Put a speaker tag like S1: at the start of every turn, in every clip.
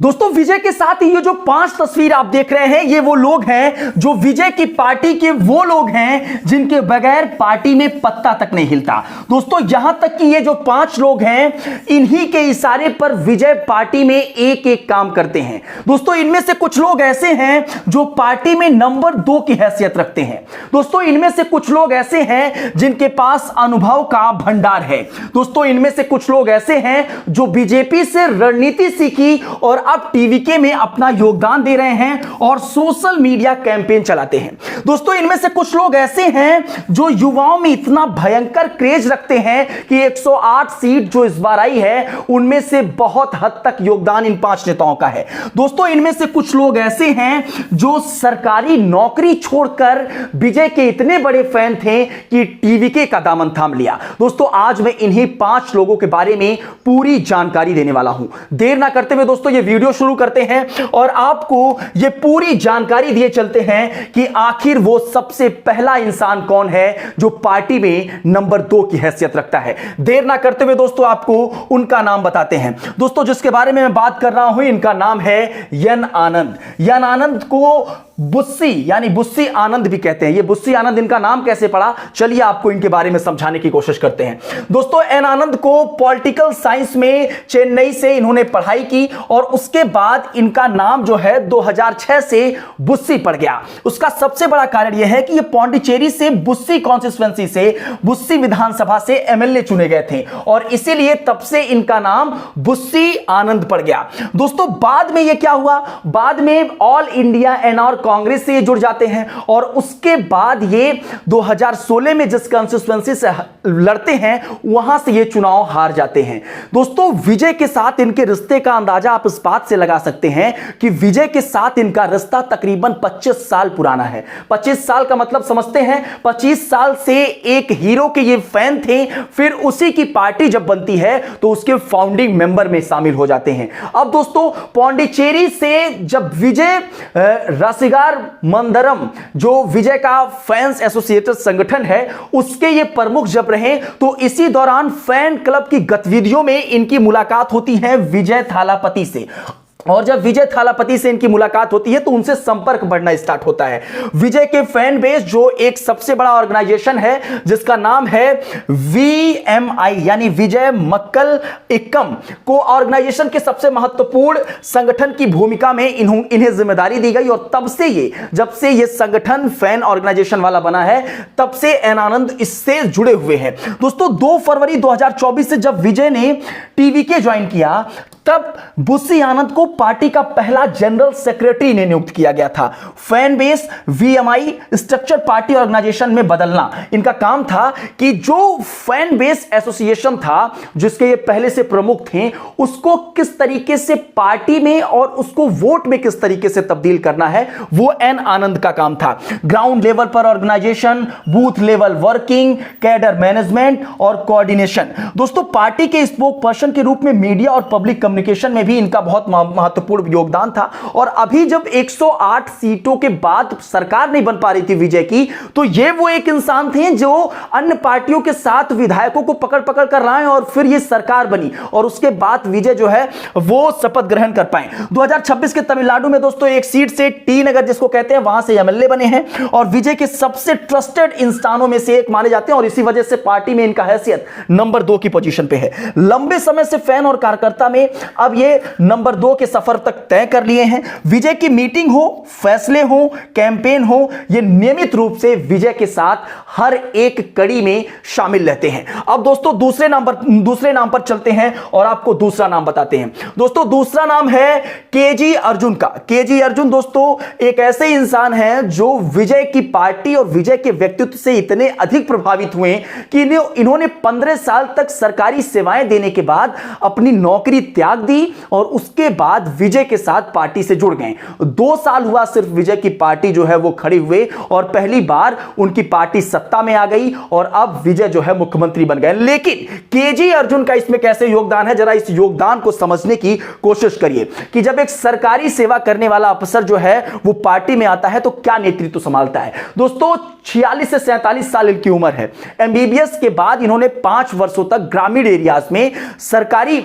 S1: दोस्तों विजय के साथ ये जो 5 तस्वीर आप देख रहे हैं, ये वो लोग हैं जो विजय की पार्टी के वो लोग हैं जिनके बगैर पार्टी में पत्ता तक नहीं हिलता। दोस्तों यहां तक कि ये जो 5 लोग हैं, इन्हीं के इशारे पर विजय पार्टी में एक एक काम करते हैं। दोस्तों इनमें से कुछ लोग ऐसे हैं जो पार्टी में नंबर 2 की हैसियत रखते हैं। दोस्तों इनमें से कुछ लोग ऐसे हैं जिनके पास अनुभव का भंडार है। दोस्तों इनमें से कुछ लोग ऐसे हैं जो बीजेपी से रणनीति सीखी और अब टीवीके में अपना योगदान दे रहे हैं और सोशल मीडिया कैंपेन चलाते हैं। दोस्तों इनमें से कुछ लोग ऐसे हैं जो युवाओं में इतना भयंकर क्रेज रखते हैं कि 108 सीट जो इस बार आई है, उनमें से बहुत हद तक योगदान इन 5 नेताओं का है। दोस्तों इनमें से कुछ लोग ऐसे हैं जो सरकारी नौकरी छोड़कर विजय के इतने बड़े फैन थे कि टीवीके का दामन थाम लिया। दोस्तों आज मैं इन्हीं 5 लोगों के बारे में पूरी जानकारी देने वाला हूं। देर ना करते हुए दोस्तों ये वीडियो शुरू करते हैं और आपको ये पूरी जानकारी दिए चलते हैं कि आखिर वो सबसे पहला इंसान कौन है जो पार्टी में नंबर 2 की हैसियत रखता है। देर ना करते हुए दोस्तों आपको उनका नाम बताते हैं। दोस्तों जिसके बारे में मैं बात कर रहा हूं, इनका नाम है एन आनंद। एन आनंद को बुस्सी यानी बुस्सी आनंद भी कहते हैं। ये बुस्सी आनंद इनका नाम कैसे पड़ा, चलिए आपको इनके बारे में समझाने की कोशिश करते हैं। दोस्तों एन आनंद को पॉलिटिकल साइंस में चेन्नई से इन्होंने पढ़ाई की और उसके बाद इनका नाम जो है 2006 से बुस्सी पड़ गया। उसका सबसे बड़ा कारण यह है कि ये पौंडीचेरी से बुस्सी कॉन्स्टिट्यूएंसी से बुस्सी विधानसभा से एमएलए चुने गए थे और इसीलिए तब से इनका नाम बुस्सी आनंद पड़ गया। दोस्तों बाद में यह क्या हुआ, बाद में ऑल इंडिया एनआर कांग्रेस से ये जुड़ जाते हैं और उसके बाद ये 2016 में जिस कॉन्स्टिट्यूएंसी से लड़ते हैं वहां से ये चुनाव हार जाते हैं। दोस्तों विजय के साथ इनके रिश्ते का अंदाजा आप इस बात से लगा सकते हैं कि विजय के साथ इनका रिश्ता तकरीबन 25 साल पुराना है। 25 साल का मतलब समझते हैं, 25 साल से एक हीरो के ये फैन थे, फिर उसी की पार्टी जब बनती है तो उसके फाउंडिंग मेंबर में शामिल हो जाते हैं। अब दोस्तों पौंडीचेरी से जब विजय रसिगार मंदरम जो विजय का फैंस एसोसिएटेड संगठन है उसके ये प्रमुख जब रहे, तो इसी दौरान फैन क्लब की गतिविधियों में इनकी मुलाकात होती है विजय थालापति से। और जब विजय थालापति से इनकी मुलाकात होती है तो उनसे संपर्क बढ़ना स्टार्ट होता है। विजय के फैन बेस जो एक सबसे बड़ा ऑर्गेनाइजेशन है जिसका नाम है VMI यानी विजय मक्कल इक्कम को ऑर्गेनाइजेशन के सबसे महत्वपूर्ण संगठन की भूमिका में इन्हें जिम्मेदारी दी गई और तब से जब से ये संगठन फैन ऑर्गेनाइजेशन वाला बना है तब से एन आनंद इससे जुड़े हुए हैं। दोस्तों 2 फरवरी 2024 से जब विजय ने टीवीके ज्वाइन किया तब बुस्सी आनंद को पार्टी का पहला जनरल सेक्रेटरी ने नियुक्त किया गया था। Fan base VMI structure party organization में बदलना इनका काम था कि जो फैन बेस एसोसिएशन था जिसके ये पहले से प्रमुख थे उसको किस तरीके से पार्टी में और उसको वोट में किस तरीके से तब्दील करना है, वो एन आनंद का काम था। ग्राउंड लेवल पर organization, booth level working, cadre management और कोऑर्डिनेशन। दोस्तों पार्टी के स्पोक पर्सन के रूप में मीडिया और पब्लिक कम्युनिकेशन में भी इनका बहुत महत्वपूर्ण योगदान था। और अभी जब 108 सीटों के बाद सरकार नहीं बन पा रही थी विजय की, तो ये वो एक इंसान थे जो अन्य पार्टियों के साथ विधायकों को पकड़ पकड़ कर लाए और फिर ये सरकार बनी और उसके बाद विजय जो है वो शपथ ग्रहण कर पाए। 2026 के तमिलनाडु में दोस्तों एक सीट से टी नगर जिसको कहते हैं वहां से एमएलए बने हैं और विजय के सबसे ट्रस्टेड इंसानों में से एक माने जाते हैं और इसी वजह से पार्टी में इनका हैसियत नंबर 2 की पोजीशन पे है। लंबे समय से फैन और कार्यकर्ता में अब ये नंबर 2 के सफर तक तय कर लिए हैं। विजय की मीटिंग हो, फैसले हो, कैंपेन हो, ये नियमित रूप से विजय के साथ हर एक कड़ी में शामिल रहते हैं। अब दोस्तों दूसरे नाम पर चलते हैं और आपको दूसरा नाम बताते हैं। दोस्तों दूसरा नाम है केजी अर्जुन का। केजी अर्जुन दोस्तों एक ऐसे इंसान हैं जो विजय की पार्टी और विजय के व्यक्तित्व से इतने अधिक प्रभावित हुए कि इन्होंने 15 साल तक सरकारी सेवाएं देने के बाद अपनी नौकरी त्याग दी और उसके बाद विजय के साथ पार्टी से जुड़ गए। 2 साल हुआ सिर्फ विजय की पार्टी जो है वो खड़ी हुए और पहली बार उनकी पार्टी सत्ता में आ गई और अब विजय जो है मुख्यमंत्री बन गए। लेकिन केजी अर्जुन का इसमें कैसे योगदान है, जरा इस योगदान को समझने की कोशिश करिए कि जब एक सरकारी सेवा करने वाला अफसर जो है वो पार्टी में आता है तो क्या नेतृत्व संभालता है। दोस्तों 46 से 47 साल इनकी उम्र है। MBBS के बाद इन्होंने 5 वर्षों तक ग्रामीण एरियाज में सरकारी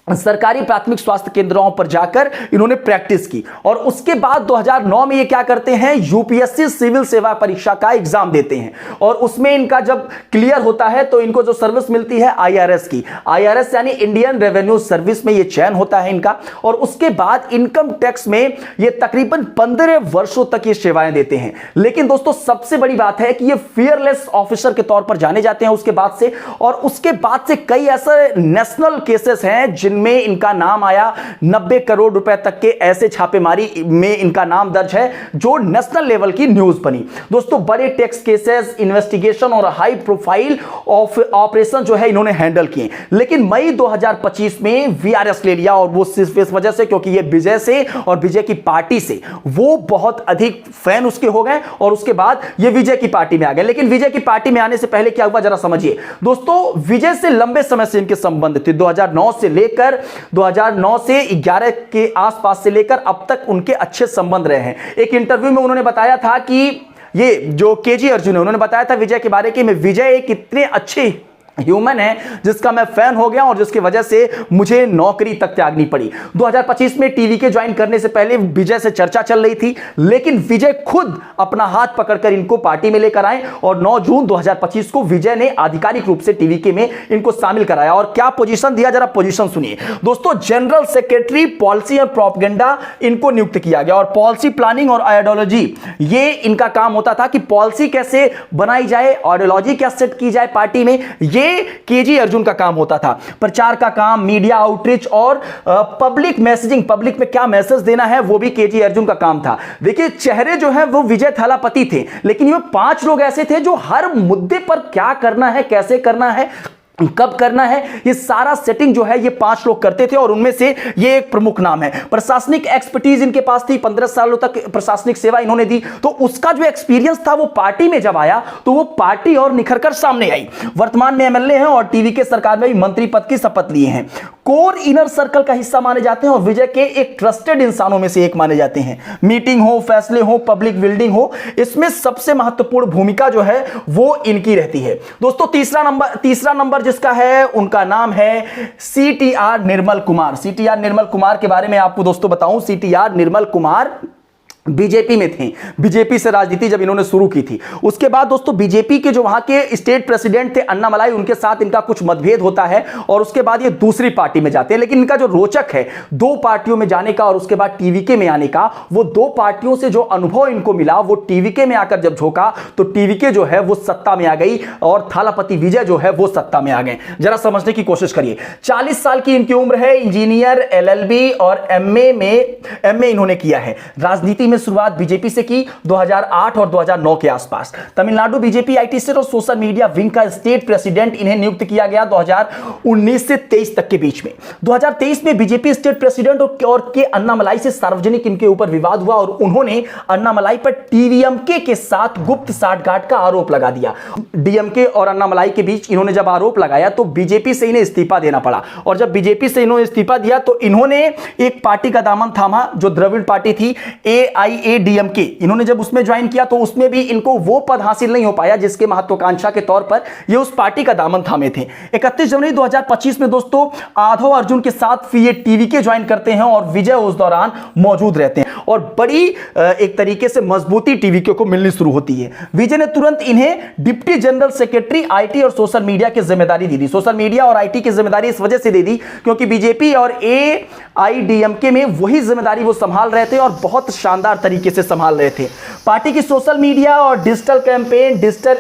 S1: सरकारी प्राथमिक स्वास्थ्य केंद्रों पर जाकर इन्होंने प्रैक्टिस की और उसके बाद 2009 में ये क्या करते हैं, यूपीएससी सिविल सेवा परीक्षा का एग्जाम देते हैं और उसमें इनका जब क्लियर होता है तो इनको जो सर्विस मिलती है आईआरएस की, आईआरएस यानी इंडियन रेवेन्यू सर्विस में ये चयन होता है इनका। और उसके बाद इनकम टैक्स में ये तकरीबन 15 वर्षों तक ये सेवाएं देते हैं। लेकिन दोस्तों सबसे बड़ी बात है कि ये फियरलेस ऑफिसर के तौर पर जाने जाते हैं उसके बाद से, और उसके बाद से कई ऐसे नेशनल केसेस हैं जिनमें इनका नाम आया। 90 करोड़ रुपए तक के ऐसे छापेमारी में इनका नाम दर्ज है जो नेशनल लेवल की न्यूज बनी। दोस्तों बड़े टैक्स केसेस, इन्वेस्टिगेशन और हाई प्रोफाइल ऑपरेशन जो है इन्होंने हैंडल किए। लेकिन मई 2025 में वीआरएस ले लिया और वो सिर्फ इस वजह से क्योंकि ये विजय से और विजय की पार्टी से वो बहुत अधिक फैन उसके हो गए और उसके बाद ये विजय की पार्टी में आ गए। लेकिन विजय की पार्टी में आने से पहले क्या हुआ जरा समझिए दोस्तों। विजय से लंबे समय से इनके संबंध थे, 2009 से लेकर 2009 से 11 के आसपास से लेकर अब तक उनके अच्छे संबंध रहे हैं। एक इंटरव्यू में उन्होंने बताया था कि ये जो केजी अर्जुन है उन्होंने बताया था विजय के बारे में, विजय एक इतने अच्छे ह्यूमन है जिसका मैं फैन हो गया और जिसकी वजह से मुझे नौकरी तक त्यागनी पड़ी। 2025 में टीवी के ज्वाइन करने से पहले विजय से चर्चा चल रही थी, लेकिन विजय खुद अपना हाथ पकड़कर इनको पार्टी में लेकर आए और 9 जून 2025 को विजय ने आधिकारिक रूप से टीवी के में इनको शामिल कराया। और क्या पोजीशन दिया, जरा पोजीशन सुनिए दोस्तों। जनरल सेक्रेटरी पॉलिसी और प्रोपेगेंडा इनको नियुक्त किया गया और पॉलिसी प्लानिंग और आइडियोलॉजी ये इनका काम होता था कि पॉलिसी कैसे बनाई जाए, आइडियोलॉजी क्या सेट की जाए पार्टी में, ये केजी अर्जुन का काम होता था। प्रचार का काम, मीडिया आउटरीच और पब्लिक मैसेजिंग, पब्लिक में क्या मैसेज देना है वो भी केजी अर्जुन का काम था। देखिए चेहरे जो है वो विजय थालापति थे, लेकिन ये 5 लोग ऐसे थे जो हर मुद्दे पर क्या करना है, कैसे करना है, कब करना है, ये सारा सेटिंग जो है ये 5 लोग करते थे और उनमें से ये एक प्रमुख नाम है। प्रशासनिक एक्सपर्टीज इनके पास थी, 15 सालों तक प्रशासनिक सेवा इन्होंने दी, तो उसका जो एक्सपीरियंस था वो पार्टी में जब आया तो वो पार्टी और निखर कर सामने आई। वर्तमान में एमएलए हैं और टीवी के सरकार में भी मंत्री पद की शपथ लिए हैं। कोर इनर सर्कल का हिस्सा माने जाते हैं और विजय के एक ट्रस्टेड इंसानों में से एक माने जाते हैं। मीटिंग हो, फैसले हो, पब्लिक बिल्डिंग हो, इसमें सबसे महत्वपूर्ण भूमिका जो है वो इनकी रहती है। दोस्तों तीसरा नंबर जिसका है उनका नाम है सीटीआर निर्मल कुमार। सीटीआर निर्मल कुमार के बारे में आपको दोस्तों बताऊं, सीटीआर निर्मल कुमार बीजेपी में थे। बीजेपी से राजनीति जब इन्होंने शुरू की थी, उसके बाद दोस्तों बीजेपी के जो वहां के स्टेट प्रेसिडेंट थे अन्नामलाई, उनके साथ इनका कुछ मतभेद होता है और उसके बाद ये दूसरी पार्टी में जाते हैं। लेकिन इनका जो रोचक है 2 पार्टियों में जाने का और उसके बाद टीवीके में आने का, वो 2 पार्टियों से जो अनुभव इनको मिला वो टीवीके में आकर जब झोंका तो टीवीके जो है वो सत्ता में आ गई और थालापति विजय जो है वो सत्ता में आ गए। जरा समझने की कोशिश करिए। 40 साल की इनकी उम्र है, इंजीनियर, एलएलबी और एमए इन्होंने किया है। राजनीति में शुरुआत बीजेपी से की 2008 और 2009 के आसपास। तमिलनाडु बीजेपी आईटी सेल और सोशल मीडिया विंग का स्टेट प्रेसिडेंट इन्हें नियुक्त किया गया 2019 से 23 तक के बीच में। 2023 में बीजेपी स्टेट प्रेसिडेंट और के अन्नामलाई से सार्वजनिक इनके ऊपर विवाद हुआ और उन्होंने अन्नामलाई पर टीवीएमके के साथ गुप्त साठगांठ का आरोप लगा दिया। डीएमके और अन्नामलाई के बीच इन्होंने जब आरोप लगाया तो बीजेपी से इन्हें इस्तीफा देना पड़ा और जब बीजेपी से इन्होंने इस्तीफा दिया तो इन्होंने एक पार्टी का दामन थामा जो द्रविड़ पार्टी थी, AIADMK। इन्होंने जब उसमें ज्वाइन किया तो उसमें भी इनको वो पद हासिल नहीं हो पाया जिसके महत्वाकांक्षा के तौर पर ये उस पार्टी का दामन थामे थे। 31 जनवरी 2025 में दोस्तों आधव अर्जुन के साथ फिर ये टीवीके ज्वाइन करते हैं और विजय उस दौरान मौजूद रहते हैं और बड़ी एक तरीके से मजबूती टीवीके को मिलनी शुरू होती है। विजय ने तुरंत इन्हें डिप्टी जनरल सेक्रेटरी आईटी और सोशल मीडिया की जिम्मेदारी दी। सोशल मीडिया और आईटी की जिम्मेदारी इस वजह से दे दी क्योंकि बीजेपी और AIADMK में वही जिम्मेदारी वो संभाल रहे थे और बहुत शानदार तरीके से संभाल रहे थे। पार्टी की सोशल मीडिया और डिजिटल कैंपेन, डिजिटल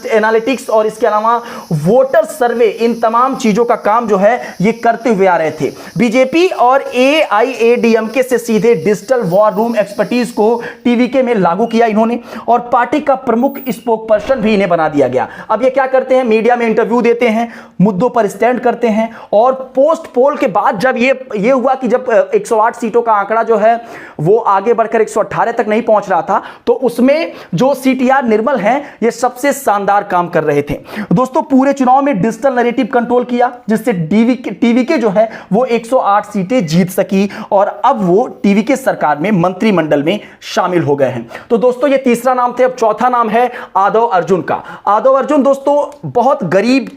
S1: एनालिटिक्स और इसके अलावा वोटर सर्वे, इन तमाम चीजों का काम जो है ये करते हुए आ रहे थे। बीजेपी और AIADMK से सीधे डिजिटल वॉर रूम एक्सपर्टीज को टीवीके में लागू किया इन्होंने और पार्टी का प्रमुख स्पोक पर्सन भी इन्हें बना दिया गया। अब ये क्या करते हैं, मीडिया में इंटरव्यू देते हैं, मुद्दों पर स्टैंड करते हैं और पोस्ट पोल के बाद जब ये हुआ कि जब 108 सीटों का आंकड़ा जो है वो आगे बढ़कर 118 तक नहीं पहुंच रहा था तो उसमें जो सीटीआर निर्मल हैं ये सबसे शानदार काम कर रहे थे। दोस्तों पूरे चुनाव में डिजिटल नैरेटिव कंट्रोल किया जिससे टीवीके जो है वो 108 सीटें जीत सकी और अब वो टीवीके सरकार में मंत्रिमंडल में शामिल हो गए हैं। तो दोस्तों ये तीसरा नाम थे। अब चौथा नाम है आदव अर्जुन का। आदव अर्जुन दोस्तों बहुत गरीब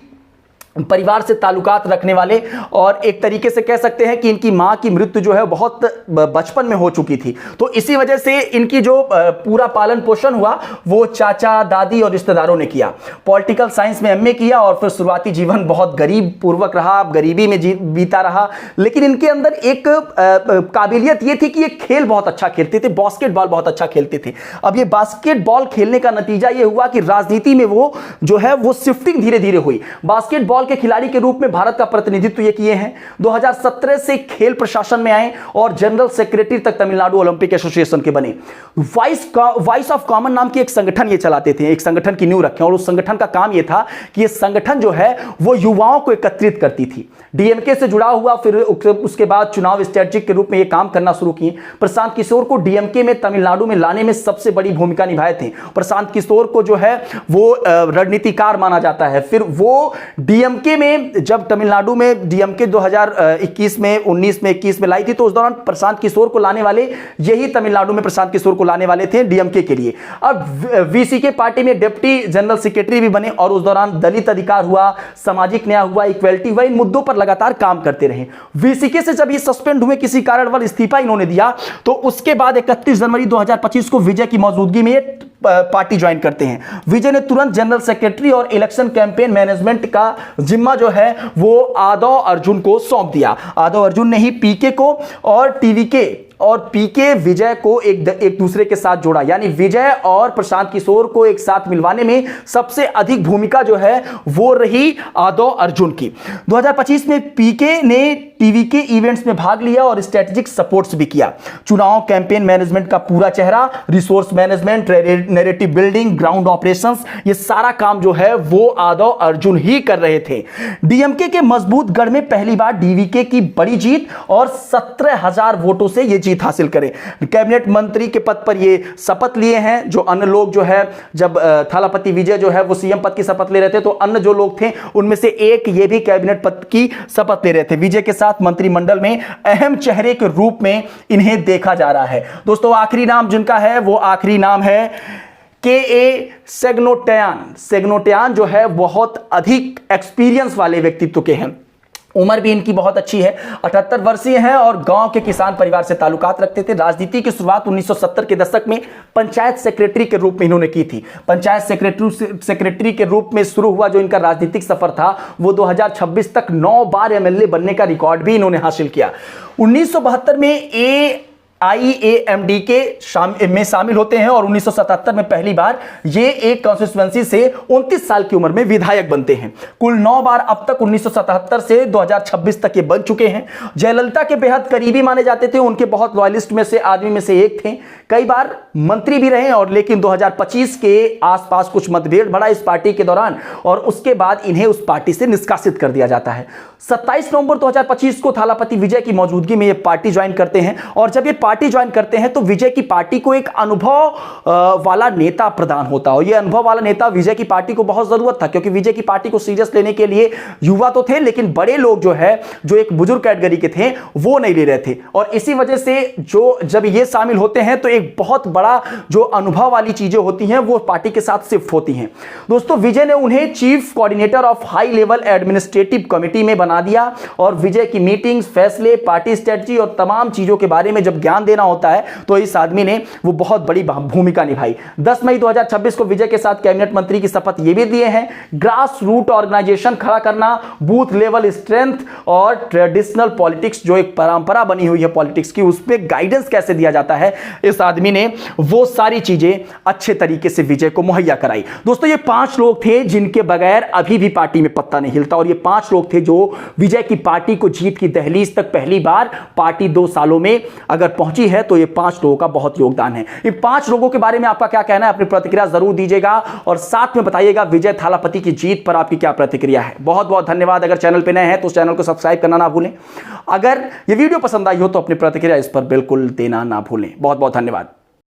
S1: परिवार से ताल्लुकात रखने वाले, और एक तरीके से कह सकते हैं कि इनकी मां की मृत्यु जो है बहुत बचपन में हो चुकी थी, तो इसी वजह से इनकी जो पूरा पालन पोषण हुआ वो चाचा दादी और रिश्तेदारों ने किया। पॉलिटिकल साइंस में एमए किया और फिर शुरुआती जीवन बहुत गरीब पूर्वक रहा, गरीबी में बीता रहा, लेकिन इनके अंदर एक काबिलियत ये थी कि ये खेल बहुत अच्छा खेलते थे, बास्केटबॉल बहुत अच्छा खेलते थे। अब ये बास्केटबॉल खेलने का नतीजा ये हुआ कि राजनीति में वो जो है वो शिफ्टिंग धीरे धीरे हुई। बास्केटबॉल के खिलाड़ी के रूप में भारत का प्रतिनिधित्व ये किए हैं। 2017 से खेल प्रशासन में आए और जनरल सेक्रेटरी तक तमिलनाडु ओलंपिक एसोसिएशन के बने। वॉइस ऑफ कॉमन नाम की एक संगठन ये चलाते थे, एक संगठन की नींव रखे, और उस संगठन का काम ये था कि ये संगठन जो है वो युवाओं को एकत्रित करती थी। डीएमके से जुड़ा हुआ, फिर उसके बाद चुनाव स्ट्रेटेजिक के रूप में ये काम करना शुरू किए। प्रशांत किशोर को डीएमके में तमिलनाडु में लाने में सबसे बड़ी भूमिका निभाए थे। प्रशांत किशोर को जो है वो रणनीतिकार माना जाता है। फिर वो डीएमके में जब तमिलनाडु में डीएमके 2021 में 19 में 21 में लाई थी, तो उस दौरान प्रशांत किशोर को लाने वाले यही तमिलनाडु में प्रशांत किशोर को लाने वाले थे डीएमके के लिए। अब वीसीके पार्टी में डिप्टी जनरल सेक्रेटरी भी बने और उस दौरान दलित अधिकार हुआ, सामाजिक न्याय हुआ, इक्वेलिटी हुआ, इन मुद्दों पर लगातार काम करते रहे। वीसीके से जब ये सस्पेंड हुए, किसी कारणवश इस्तीफा इन्होंने दिया, तो उसके बाद 31 जनवरी 2025 को विजय की मौजूदगी में पार्टी ज्वाइन करते हैं। विजय ने तुरंत जनरल सेक्रेटरी और इलेक्शन कैंपेन मैनेजमेंट का जिम्मा जो है वो आदव अर्जुन को सौंप दिया। आदव अर्जुन ने ही पीके को और टीवीके और पीके विजय को एक दूसरे के साथ जोड़ा, यानी विजय और प्रशांत किशोर को एक साथ मिलवाने में सबसे अधिक भूमिका जो है वो रही आदव अर्जुन की। 2025 में पीके ने टीवी के इवेंट्स में भाग लिया और स्ट्रेटेजिक सपोर्ट्स भी किया। चुनाव कैंपेन मैनेजमेंट का पूरा चेहरा, resource management, narrative building, ground operations, ये सारा काम जो है वो आदव अर्जुन ही कर रहे थे। डीएमके के मजबूत गढ़ में पहली बार डीवीके की बड़ी जीत और 17,000 वोटों से ये जीत हासिल करे। कैबिनेट मंत्री के पद पर ये शपथ लिए हैं। जो अन्य लोग जो है, जब थालापति विजय जो है वो सीएम पद की शपथ ले रहे थे, तो अन्य जो लोग थे उनमें से एक ये भी कैबिनेट पद की शपथ ले रहे थे। विजय के साथ मंत्रिमंडल में अहम चेहरे के रूप में इन्हें देखा जा रहा है। दोस्तों आखिरी नाम जिनका है वो आखिरी नाम है के सेग्नोटियान। सेग्नोटियान जो है बहुत अधिक एक्सपीरियंस वाले व्यक्तित्व के हैं। उम्र भी इनकी बहुत अच्छी है, 78 वर्षीय हैं और गांव के किसान परिवार से ताल्लुकात रखते थे। राजनीति की शुरुआत 1970 के दशक में पंचायत सेक्रेटरी के रूप में इन्होंने की थी। पंचायत सेक्रेटरी के रूप में शुरू हुआ जो इनका राजनीतिक सफर था वो 2026 तक 9 बार एमएलए बनने का रिकॉर्ड भी इन्होंने हासिल किया। 1972 में IAMDK में शामिल होते हैं और 1977 में पहली बार ये एक कॉन्स्टिट्यूएंसी से 29 साल की उम्र में विधायक बनते हैं। कुल 9 बार अब तक 1977 से 2026 तक ये बन चुके हैं। जयललिता के बेहद करीबी माने जाते थे, उनके बहुत लॉयलिस्ट में से आदमी में से एक थे। कई बार मंत्री भी रहे और लेकिन 2025 के आसपास कुछ मतभेद बढ़ा इस पार्टी के दौरान और उसके बाद इन्हें उस पार्टी से निष्कासित कर दिया जाता है। 27 नवंबर 2025 को थालापति विजय की मौजूदगी में ये पार्टी ज्वाइन करते हैं और जब ये पार्टी ज्वाइन करते हैं तो विजय की पार्टी को एक अनुभव वाला नेता प्रदान होता है और ये अनुभव वाला नेता विजय की पार्टी को बहुत जरूरत था क्योंकि विजय की पार्टी को सीरियस लेने के लिए युवा तो थे लेकिन बड़े लोग जो है जो एक बुजुर्ग कैटेगरी के थे वो नहीं ले रहे थे और इसी वजह से जो जब ये शामिल होते हैं तो एक बहुत बड़ा जो अनुभव वाली चीजें होती हैं वो पार्टी के साथ शिफ्ट होती हैं। दोस्तों विजय ने उन्हें chief coordinator of high level administrative committee में बना दिया और विजय की मीटिंग्स, फैसले, पार्टी स्ट्रेटजी और तमाम चीजों के बारे में जब ज्ञान देना होता है तो इस आदमी ने वो बहुत बड़ी भूमिका निभाई। 10 मई 2026 को विजय के साथ कैबिनेट मंत्री की शपथ ये भी दिए हैं। ग्रास रूट ऑर्गेनाइजेशन खड़ा करना, बूथ लेवल स्ट्रेंथ और ट्रेडिशनल पॉलिटिक्स जो एक परंपरा बनी हुई है पॉलिटिक्स की उस पर गाइडेंस कैसे दिया जाता है इस आदमी ने वो सारी चीजें अच्छे तरीके से विजय को मुहैया कराई। दोस्तों ये 5 लोग थे जिनके बगैर अभी भी पार्टी में पत्ता नहीं हिलता और ये 5 लोग थे जो विजय की पार्टी को जीत की दहलीज तक पहली बार पार्टी 2 सालों में अगर पहुंची है तो ये 5 लोगों का बहुत योगदान है। इन 5 लोगों के बारे में आपका क्या कहना है, अपनी प्रतिक्रिया जरूर दीजिएगा और साथ में बताइएगा विजय थालापति की जीत पर आपकी क्या प्रतिक्रिया है। बहुत बहुत धन्यवाद। अगर चैनल पे नए हैं तो चैनल को सब्सक्राइब करना ना भूलें। अगर ये वीडियो पसंद आई हो तो अपनी प्रतिक्रिया इस पर बिल्कुल देना ना भूलें। बहुत बहुत धन्यवाद।